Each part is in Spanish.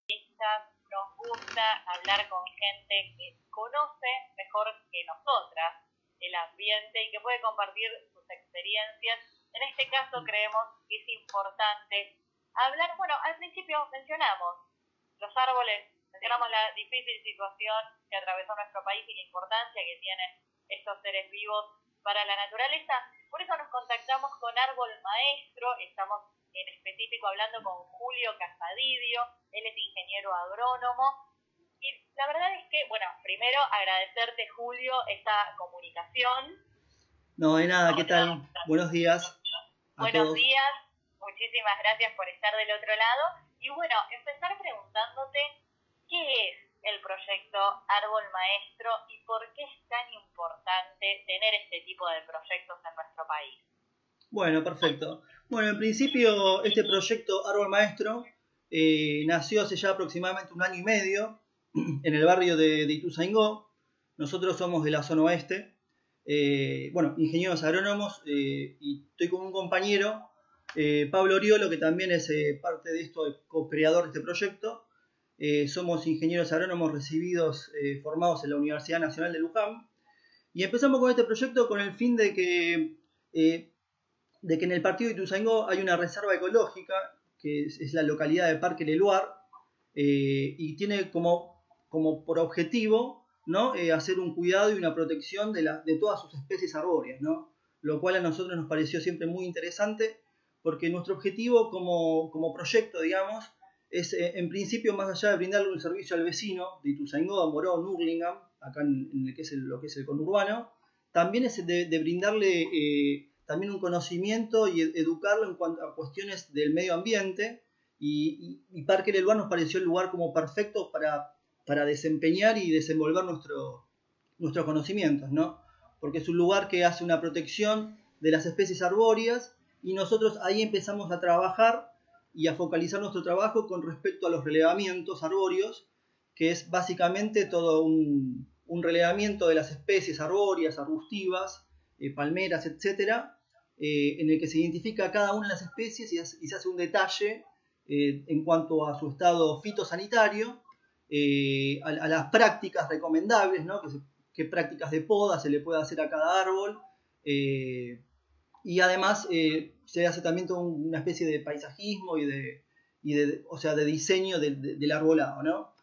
nos gusta hablar con gente que conoce mejor que nosotras el ambiente y que puede compartir sus experiencias. En este caso creemos que es importante hablar, bueno, al principio mencionamos los árboles, mencionamos la difícil situación que atravesó nuestro país y la importancia que tienen estos seres vivos para la naturaleza. Por eso nos contactamos con Árbol Maestro, estamos en específico hablando con Julio Casadidio, él es ingeniero agrónomo. Y la verdad es que, bueno, primero agradecerte, Julio, esta comunicación. No, de nada, ¿qué tal? Buenos días a Buenos todos. días, muchísimas gracias por estar del otro lado. Y bueno, empezar preguntándote qué es el proyecto Árbol Maestro y por qué es tan importante tener este tipo de proyectos en nuestro país. Bueno, perfecto. Bueno, en principio este proyecto Árbol Maestro nació hace ya aproximadamente 1 año y medio en el barrio de Ituzaingó. Nosotros somos de la zona oeste, bueno, ingenieros agrónomos, y estoy con un compañero, Pablo Oriolo, que también es parte de esto, co-creador de este proyecto. Somos ingenieros agrónomos recibidos, formados en la Universidad Nacional de Luján, y empezamos con este proyecto con el fin de que en el partido de Ituzaingó hay una reserva ecológica, que es la localidad de Parque Leluar, y tiene como por objetivo, ¿no? Hacer un cuidado y una protección de todas sus especies arbóreas, ¿no? Lo cual a nosotros nos pareció siempre muy interesante, porque nuestro objetivo como proyecto, digamos, es en principio, más allá de brindarle un servicio al vecino de Ituzaingó, a Morón, Hurlingham, acá en lo que es el conurbano, también es de brindarle también un conocimiento y educarlo en cuanto a cuestiones del medio ambiente, y Parque Leluar nos pareció el lugar como perfecto para desempeñar y desenvolver nuestros conocimientos, ¿no? Porque es un lugar que hace una protección de las especies arbóreas, y nosotros ahí empezamos a trabajar y a focalizar nuestro trabajo con respecto a los relevamientos arbóreos, que es básicamente todo un relevamiento de las especies arbóreas, arbustivas, palmeras, etcétera, en el que se identifica cada una de las especies y se hace un detalle en cuanto a su estado fitosanitario, a las prácticas recomendables, ¿no? Qué prácticas de poda se le puede hacer a cada árbol, y además se hace también toda una especie de paisajismo o sea, de diseño del arbolado, ¿no?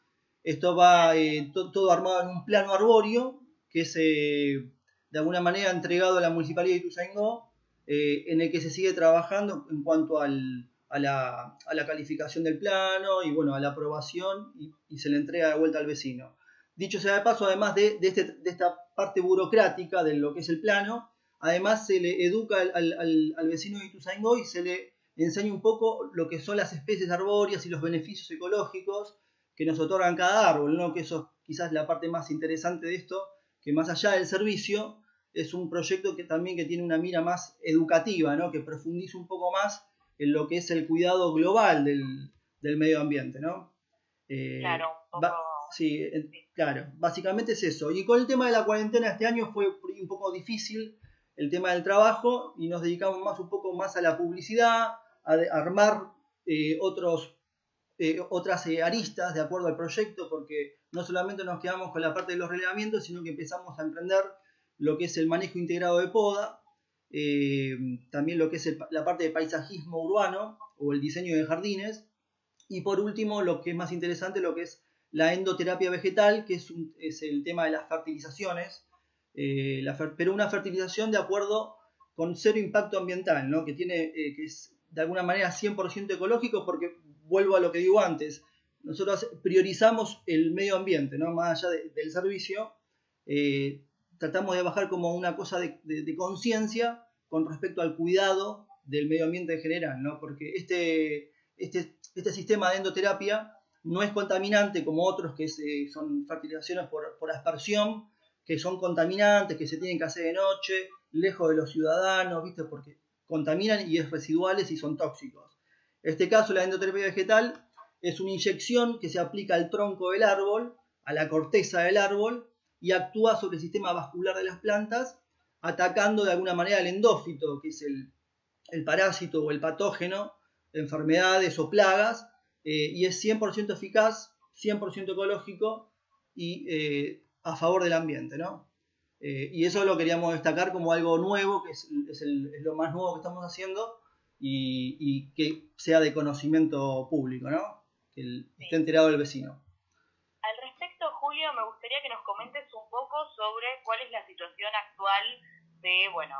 Esto va todo armado en un plano arbóreo que es de alguna manera entregado a la Municipalidad de Ituzaingó, en el que se sigue trabajando en cuanto a la calificación del plano y bueno, a la aprobación, y se le entrega de vuelta al vecino. Dicho sea de paso, además de esta parte burocrática de lo que es el plano, además se le educa al vecino de Ituzaingó y se le enseña un poco lo que son las especies arbóreas y los beneficios ecológicos que nos otorgan cada árbol, ¿no? Que eso quizás es la parte más interesante de esto, que más allá del servicio, es un proyecto que también que tiene una mira más educativa, ¿no? Que profundiza un poco más en lo que es el cuidado global del medio ambiente, ¿no? Claro, un poco... Sí, claro, básicamente es eso. Y con el tema de la cuarentena este año fue un poco difícil el tema del trabajo, y nos dedicamos un poco más a la publicidad, a armar otras aristas de acuerdo al proyecto, porque no solamente nos quedamos con la parte de los relevamientos, sino que empezamos a emprender lo que es el manejo integrado de poda, también lo que es la parte de paisajismo urbano o el diseño de jardines, y por último, lo que es más interesante, lo que es la endoterapia vegetal, que es el tema de las fertilizaciones, pero una fertilización de acuerdo con cero impacto ambiental, ¿no? Que es de alguna manera 100% ecológico, porque vuelvo a lo que digo antes, nosotros priorizamos el medio ambiente, ¿no? Más allá del servicio, tratamos de bajar como una cosa de conciencia con respecto al cuidado del medio ambiente en general, ¿no? Porque este sistema de endoterapia no es contaminante como otros que son fertilizaciones por aspersión, que son contaminantes, que se tienen que hacer de noche, lejos de los ciudadanos, ¿viste? Porque contaminan y es residuales y son tóxicos. En este caso, la endoterapia vegetal es una inyección que se aplica al tronco del árbol, a la corteza del árbol, y actúa sobre el sistema vascular de las plantas, atacando de alguna manera el endófito, que es el parásito o el patógeno, enfermedades o plagas y es 100% eficaz, 100% ecológico y a favor del ambiente, ¿no? Y eso lo queríamos destacar como algo nuevo, que es lo más nuevo que estamos haciendo y que sea de conocimiento público, ¿no? Que esté enterado el vecino. Al respecto, Julio, me gustaría que nos comentes un poco sobre cuál es la situación actual de, bueno,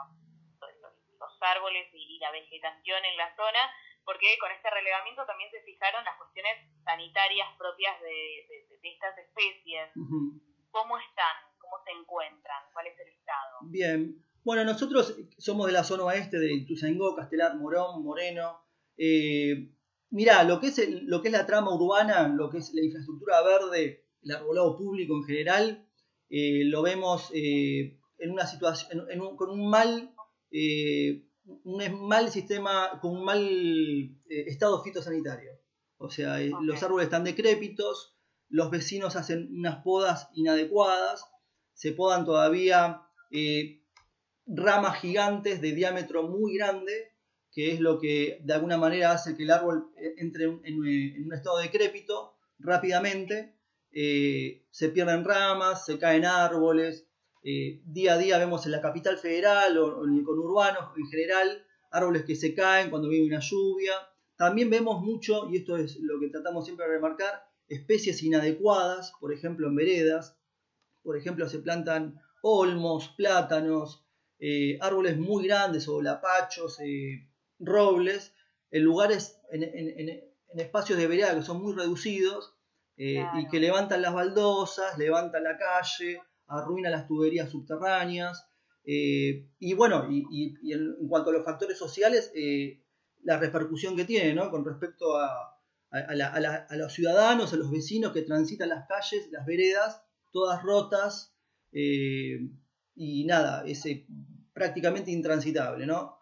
los árboles y la vegetación en la zona, porque con este relevamiento también se fijaron las cuestiones sanitarias propias de estas especies. Uh-huh. ¿Cómo están? ¿Cómo se encuentran? ¿Cuál es el estado? Bien. Bueno, nosotros somos de la zona oeste de Ituzaingó, Castelar, Morón, Moreno. Mirá, lo que es la trama urbana, lo que es la infraestructura verde, el arbolado público en general, lo vemos en una situación, con un mal sistema, con un mal estado fitosanitario. O sea, okay. Los árboles están decrépitos, los vecinos hacen unas podas inadecuadas, se podan todavía ramas gigantes de diámetro muy grande, que es lo que de alguna manera hace que el árbol entre en un estado decrépito rápidamente. Se pierden ramas, se caen árboles. Día a día vemos en la capital federal o en el conurbano en general árboles que se caen cuando viene una lluvia. También vemos mucho, y esto es lo que tratamos siempre de remarcar, especies inadecuadas, por ejemplo en veredas. Por ejemplo, se plantan olmos, plátanos, árboles muy grandes, solapachos, robles, en lugares, en espacios de vereda que son muy reducidos claro. Y que levantan las baldosas, levantan la calle, arruinan las tuberías subterráneas. Y bueno, y en cuanto a los factores sociales, la repercusión que tiene, ¿no? Con respecto a los ciudadanos, a los vecinos que transitan las calles, las veredas, todas rotas y nada, es prácticamente intransitable, ¿no?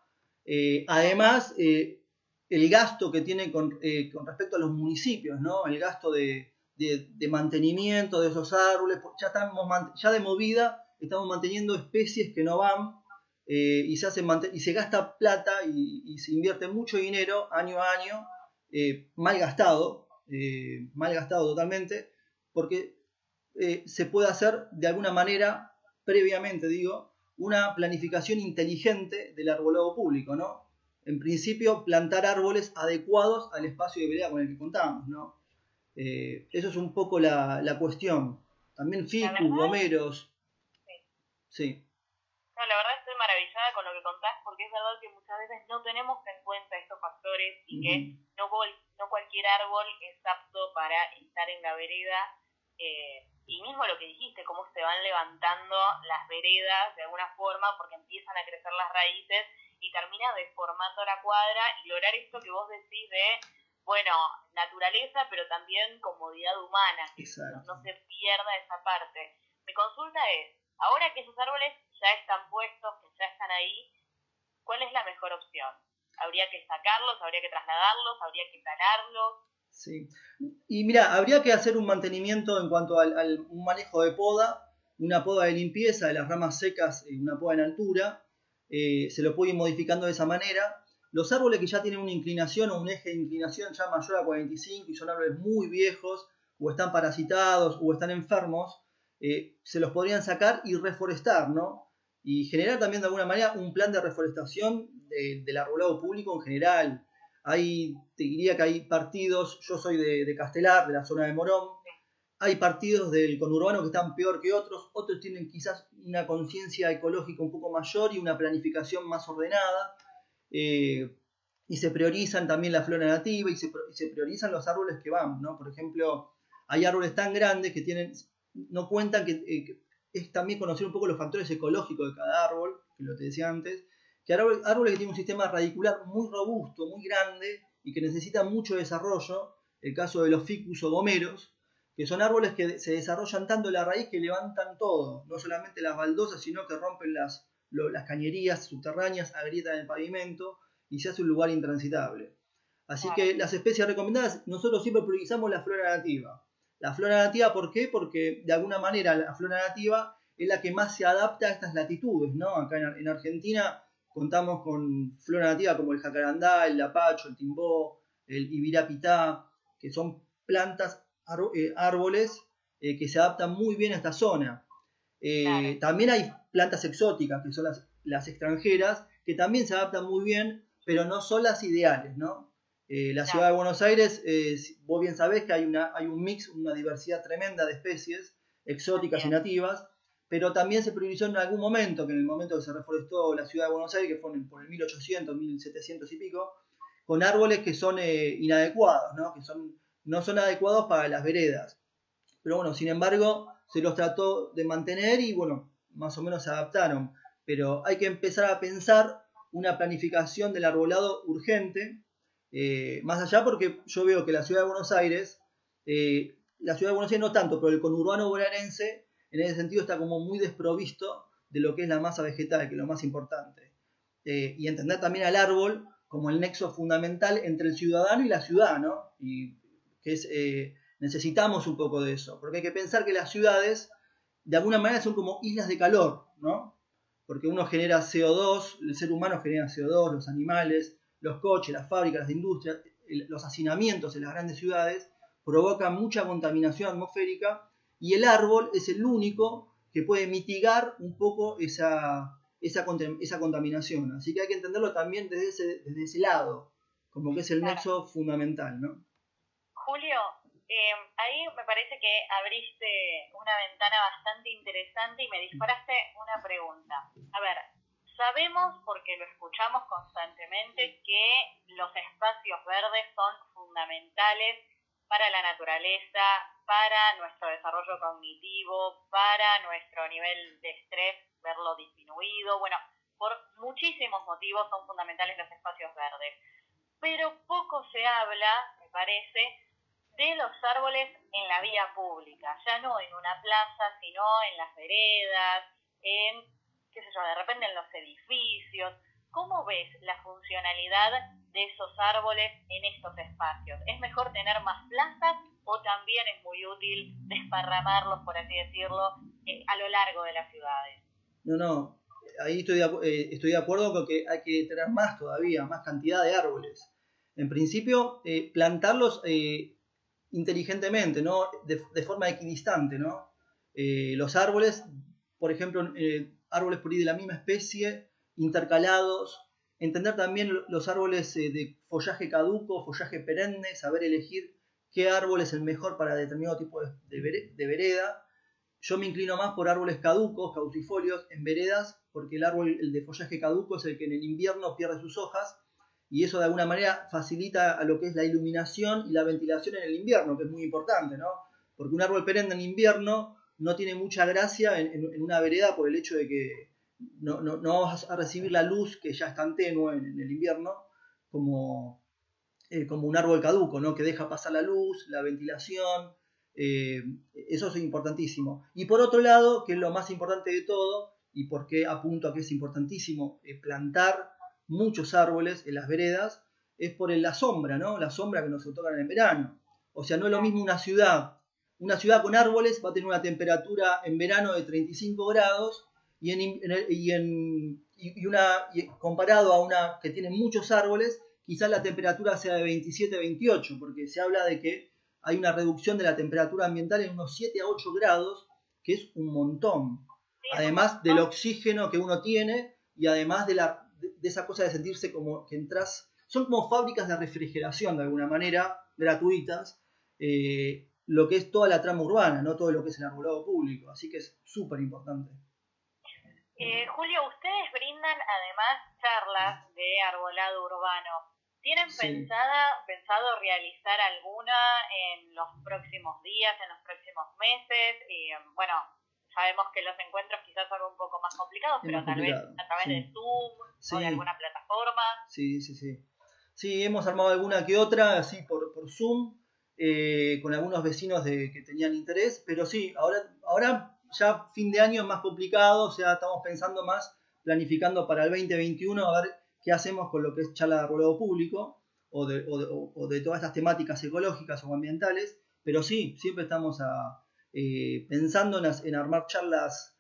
Además, el gasto que tiene con respecto a los municipios, ¿no? El gasto de mantenimiento de esos árboles, ya de movida estamos manteniendo especies que no van y se gasta plata y se invierte mucho dinero año a año, mal gastado totalmente, porque se puede hacer de alguna manera, previamente digo, una planificación inteligente del arbolado público, ¿no? En principio, plantar árboles adecuados al espacio de vereda con el que contamos, ¿no? Eso es un poco la cuestión. También ficus, gomeros. Sí. No, la verdad estoy maravillada con lo que contás, porque es verdad que muchas veces no tenemos en cuenta estos factores y que no cualquier árbol es apto para estar en la vereda. Y mismo lo que dijiste, cómo se van levantando las veredas de alguna forma porque empiezan a crecer las raíces y termina deformando la cuadra y lograr esto que vos decís de, bueno, naturaleza, pero también comodidad humana, que no se pierda esa parte. Mi consulta es, ahora que esos árboles ya están puestos, que ya están ahí, ¿cuál es la mejor opción? ¿Habría que sacarlos, habría que trasladarlos, habría que talarlos? Sí, y mira, habría que hacer un mantenimiento en cuanto al un manejo de poda, una poda de limpieza de las ramas secas, una poda en altura, se lo puede ir modificando de esa manera. Los árboles que ya tienen una inclinación o un eje de inclinación ya mayor a 45 y son árboles muy viejos o están parasitados o están enfermos, se los podrían sacar y reforestar, ¿no? Y generar también de alguna manera un plan de reforestación del arbolado público en general. Te diría que hay partidos, yo soy de Castelar, de la zona de Morón, hay partidos del conurbano que están peor que otros tienen quizás una conciencia ecológica un poco mayor y una planificación más ordenada, y se priorizan también la flora nativa y se priorizan los árboles que van, ¿no? Por ejemplo, hay árboles tan grandes que no cuentan que es también conocer un poco los factores ecológicos de cada árbol, que lo te decía antes, que árboles que tienen un sistema radicular muy robusto, muy grande y que necesitan mucho desarrollo, el caso de los ficus o gomeros, que son árboles que se desarrollan tanto la raíz que levantan todo, no solamente las baldosas, sino que rompen las cañerías subterráneas, agrietan el pavimento y se hace un lugar intransitable. Así que las especies recomendadas, nosotros siempre priorizamos la flora nativa. La flora nativa, ¿por qué? Porque de alguna manera la flora nativa es la que más se adapta a estas latitudes, ¿no? Acá en Argentina contamos con flora nativa como el jacarandá, el lapacho, el timbó, el ibirapitá, que son plantas, árboles que se adaptan muy bien a esta zona. Claro. También hay plantas exóticas, que son las extranjeras, que también se adaptan muy bien, pero no son las ideales, ¿no? La ciudad de Buenos Aires, vos bien sabés que hay un mix, una diversidad tremenda de especies exóticas y nativas, pero también se priorizó en algún momento, que en el momento que se reforestó la ciudad de Buenos Aires, que fue por el 1800, 1700 y pico, con árboles que son inadecuados, ¿no? Que no son adecuados para las veredas. Pero bueno, sin embargo, se los trató de mantener y bueno, más o menos se adaptaron. Pero hay que empezar a pensar una planificación del arbolado urgente, más allá porque yo veo que la ciudad de Buenos Aires, no tanto, pero el conurbano bonaerense, en ese sentido está como muy desprovisto de lo que es la masa vegetal, que es lo más importante. Y entender también al árbol como el nexo fundamental entre el ciudadano y la ciudad, ¿no? Y que es, necesitamos un poco de eso, porque hay que pensar que las ciudades, de alguna manera, son como islas de calor, ¿no? Porque uno genera CO2, el ser humano genera CO2, los animales, los coches, las fábricas, las industrias, los hacinamientos en las grandes ciudades provocan mucha contaminación atmosférica y el árbol es el único que puede mitigar un poco esa contaminación. Así que hay que entenderlo también desde ese lado, como que es el nexo fundamental, ¿no? Julio, ahí me parece que abriste una ventana bastante interesante y me disparaste una pregunta. A ver, sabemos, porque lo escuchamos constantemente, que los espacios verdes son fundamentales para la naturaleza, para nuestro desarrollo cognitivo, para nuestro nivel de estrés, verlo disminuido. Bueno, por muchísimos motivos son fundamentales los espacios verdes. Pero poco se habla, me parece, de los árboles en la vía pública, ya no en una plaza, sino en las veredas, en, qué sé yo, de repente en los edificios. ¿Cómo ves la funcionalidad de esos árboles en estos espacios? ¿Es mejor tener más plazas o también es muy útil desparramarlos, por así decirlo, a lo largo de las ciudades? No, ahí estoy de acuerdo con que hay que tener más todavía, más cantidad de árboles. En principio, plantarlos inteligentemente, ¿no? De forma equidistante, ¿no? Los árboles, por ejemplo, árboles por ahí de la misma especie, intercalados, entender también los árboles de follaje caduco, follaje perenne, saber elegir qué árbol es el mejor para determinado tipo de vereda. Yo me inclino más por árboles caducos, caducifolios, en veredas, porque el de follaje caduco es el que en el invierno pierde sus hojas y eso de alguna manera facilita a lo que es la iluminación y la ventilación en el invierno, que es muy importante, ¿no? Porque un árbol perenne en invierno no tiene mucha gracia en una vereda por el hecho de que no vas a recibir la luz que ya es tan tenue en el invierno como un árbol caduco, ¿no? Que deja pasar la luz, la ventilación, eso es importantísimo. Y por otro lado, que es lo más importante de todo, y por qué apunto a que es importantísimo plantar muchos árboles en las veredas, es por la sombra, ¿no? La sombra que nos otorgan en verano. O sea, no es lo mismo una ciudad. Una ciudad con árboles va a tener una temperatura en verano de 35 grados comparado a una que tiene muchos árboles, quizás la temperatura sea de 27-28, porque se habla de que hay una reducción de la temperatura ambiental en unos 7 a 8 grados, que es un montón. Además del oxígeno que uno tiene y además de esa cosa de sentirse como que entras. Son como fábricas de refrigeración de alguna manera, gratuitas, lo que es toda la trama urbana, no todo lo que es el arbolado público. Así que es súper importante. Julio, ustedes brindan además charlas de arbolado urbano. ¿Tienen pensado realizar alguna en los próximos días, en los próximos meses? Bueno, sabemos que los encuentros quizás son un poco más complicados, pero tal vez a través de Zoom o de alguna plataforma. Sí. Sí, hemos armado alguna que otra, así por Zoom, con algunos vecinos que tenían interés, pero sí, ahora ya fin de año es más complicado, o sea, estamos pensando más, planificando para el 2021, a ver qué hacemos con lo que es charla de arbolado público, o de todas estas temáticas ecológicas o ambientales, pero sí, siempre estamos pensando en armar charlas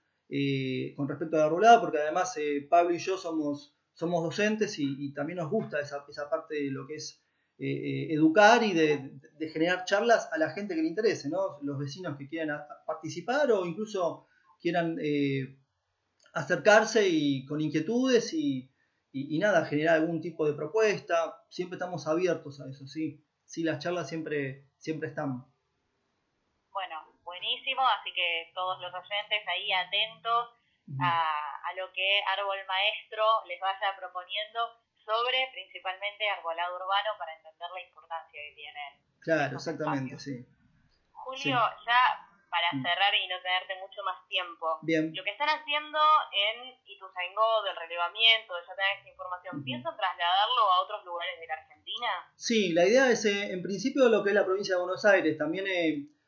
con respecto al arbolado, porque además Pablo y yo somos docentes y también nos gusta esa parte de lo que es educar y de generar charlas a la gente que le interese, ¿no? Los vecinos que quieran participar o incluso quieran acercarse y con inquietudes y nada, generar algún tipo de propuesta. Siempre estamos abiertos a eso, sí. Sí, las charlas siempre están. Bueno, buenísimo, así que todos los oyentes ahí atentos a lo que Árbol Maestro les vaya proponiendo sobre principalmente arbolado urbano para entender la importancia que tienen. Claro, exactamente, espacios. sí. Julio, Sí. ya para cerrar y no tenerte mucho más tiempo, Bien. lo que están haciendo en Ituzaingó del relevamiento, de ya tener esta información, ¿piensan trasladarlo a otros lugares de la Argentina? Sí, la idea es, en principio, lo que es la provincia de Buenos Aires. También,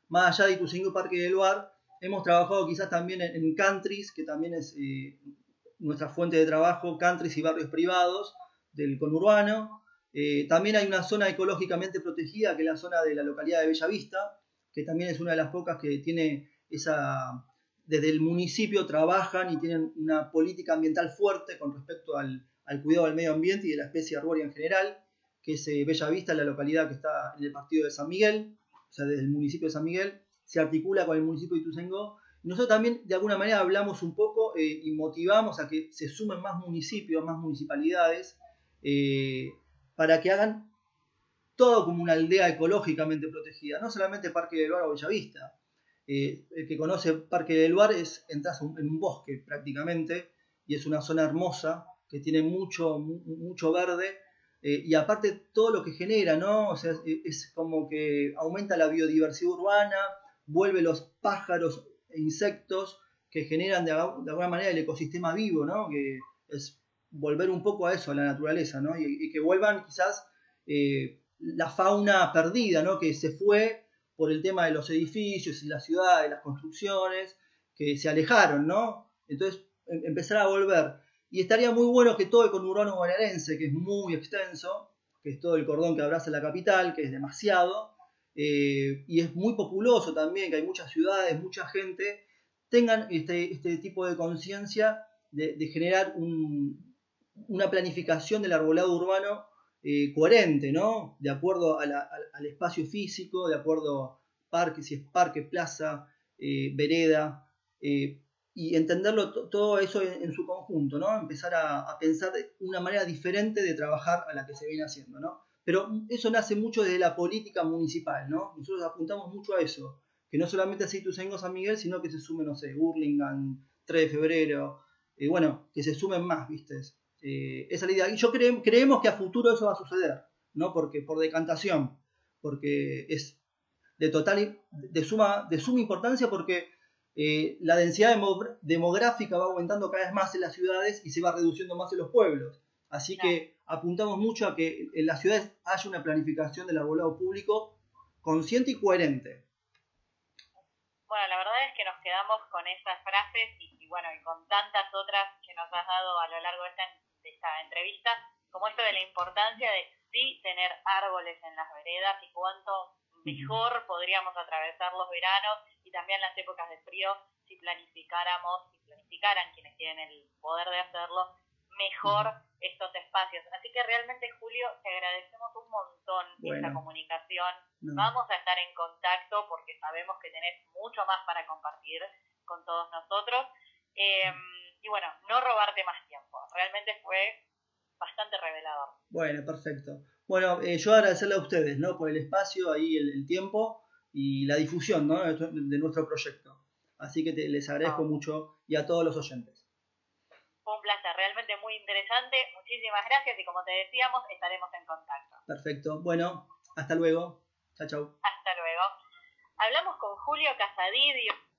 más allá de Ituzaingó y Parque del Luar, hemos trabajado quizás también en countries, que también es nuestra fuente de trabajo, countries y barrios privados del conurbano. También hay una zona ecológicamente protegida, que es la zona de la localidad de Bellavista, que también es una de las pocas que tiene esa... Desde el municipio trabajan y tienen una política ambiental fuerte con respecto al cuidado del medio ambiente y de la especie arbórea en general, que es Bellavista, la localidad que está en el partido de San Miguel, o sea, desde el municipio de San Miguel, se articula con el municipio de Ituzaingó. Nosotros también, de alguna manera, hablamos un poco y motivamos a que se sumen más municipios, más municipalidades, para que hagan todo como una aldea ecológicamente protegida, no solamente Parque del Luar o Bellavista. El que conoce Parque del Luar entras en un bosque prácticamente, y es una zona hermosa que tiene mucho verde, y aparte todo lo que genera, ¿no? O sea, es como que aumenta la biodiversidad urbana, vuelve los pájaros e insectos que generan de alguna manera el ecosistema vivo, ¿no? Que es volver un poco a eso, a la naturaleza, ¿no? Y que vuelvan quizás la fauna perdida, ¿no? Que se fue por el tema de los edificios y las ciudades, las construcciones, que se alejaron, ¿no? Entonces empezar a volver. Y estaría muy bueno que todo el conurbano bonaerense, que es muy extenso, que es todo el cordón que abraza la capital, que es demasiado, y es muy populoso también, que hay muchas ciudades, mucha gente, tengan este tipo de conciencia de generar una planificación del arbolado urbano coherente, ¿no? De acuerdo al espacio físico, de acuerdo a parque, si es parque, plaza, vereda, y entenderlo todo eso en su conjunto, ¿no? Empezar a pensar de una manera diferente de trabajar a la que se viene haciendo, ¿no? Pero eso nace mucho desde la política municipal, ¿no? Nosotros apuntamos mucho a eso, que no solamente sea Ituzaingó San Miguel, sino que se sume, no sé, Hurlingham, 3 de febrero, bueno, que se sumen más, ¿viste? Esa es la idea. Y creemos que a futuro eso va a suceder, ¿no? Porque por decantación, porque es de suma importancia, porque la densidad demográfica va aumentando cada vez más en las ciudades y se va reduciendo más en los pueblos. Así que apuntamos mucho a que en las ciudades haya una planificación del arbolado público consciente y coherente. Bueno, la verdad es que nos quedamos con esas frases y bueno, y con tantas otras que nos has dado a lo largo de esta entrevista, como esto de la importancia de sí tener árboles en las veredas y cuánto mejor podríamos atravesar los veranos y también las épocas de frío si planificaran quienes tienen el poder de hacerlo mejor estos espacios. Así que realmente, Julio, te agradecemos un montón esta comunicación. Vamos a estar en contacto porque sabemos que tenés mucho más para compartir con todos nosotros. Y bueno, no robarte más tiempo. Realmente fue bastante revelador. Bueno, perfecto. Bueno, yo agradecerle a ustedes, ¿no? Por el espacio, ahí el tiempo y la difusión, ¿no? de nuestro proyecto. Así que les agradezco mucho y a todos los oyentes. Fue un placer, realmente muy interesante. Muchísimas gracias y como te decíamos, estaremos en contacto. Perfecto. Bueno, hasta luego. Chao, chao. Hasta luego. Hablamos con Julio Casadidio.